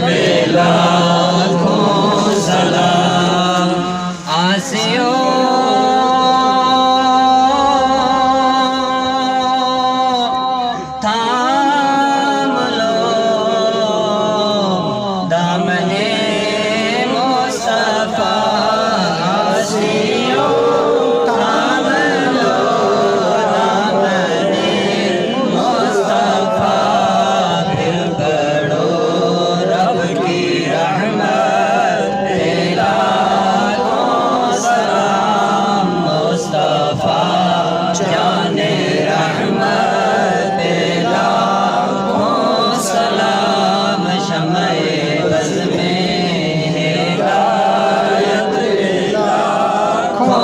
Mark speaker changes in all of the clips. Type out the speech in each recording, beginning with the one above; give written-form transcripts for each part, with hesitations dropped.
Speaker 1: پہ لاکھوں سلام آسیوں تھام لو دامن مصطفیٰ آسیوں تھام لو دامن مصطفیٰ پھر پڑھو رب کی رحمت پہ لاکھوں سلام مصطفیٰ جان رحمت پہ لاکھوں سلام شمع بز میں ہدایت پہ لاکھوں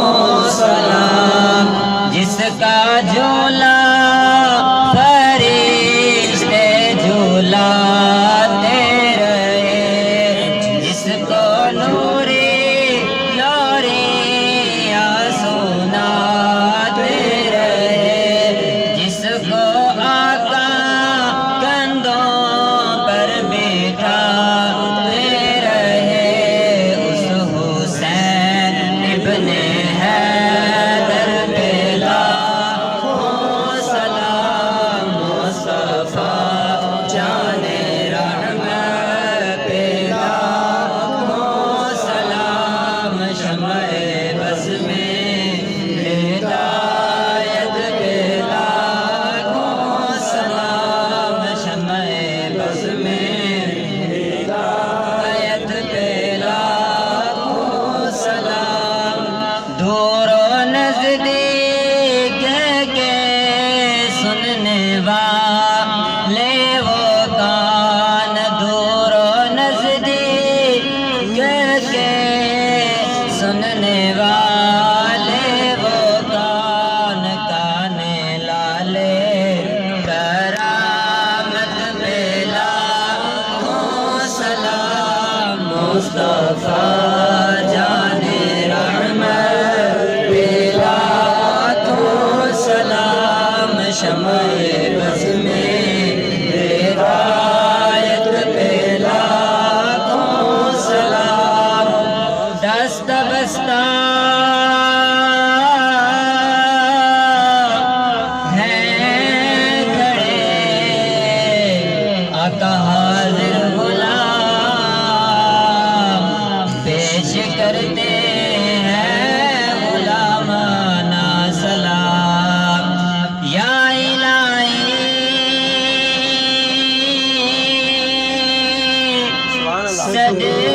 Speaker 1: سلام جس کا جھولا فرشتے جھولاتے رہے جس کو نوری لوریاں سناتے رہے جس کو آقا کندھوں پر بٹھاتے رہے اس حسین ابن حیدر پہ لاکھوں سلام مصطفیٰ جان رحمت پہ لاکھوں سلام شمع بز میں ہدایت پہ لاکھوں سلام شمع بز میں ہدایت پہ لاکھوں سلام دور و نزدیک کے سننے والے وہ کان دور و نزدیک کے سننے والے وہ کان کان لالے کرامت پہ لاکھوں سلام مصطفیٰ جان رحمت پہ لاکھوں سلام شمع بز میں ہدایت پہ لاکھوں سلام دست بستہ ہیں کھڑے آقا حاضر غلام پیش کرتے ہیں غلامانہ سلام یا الہی صدقے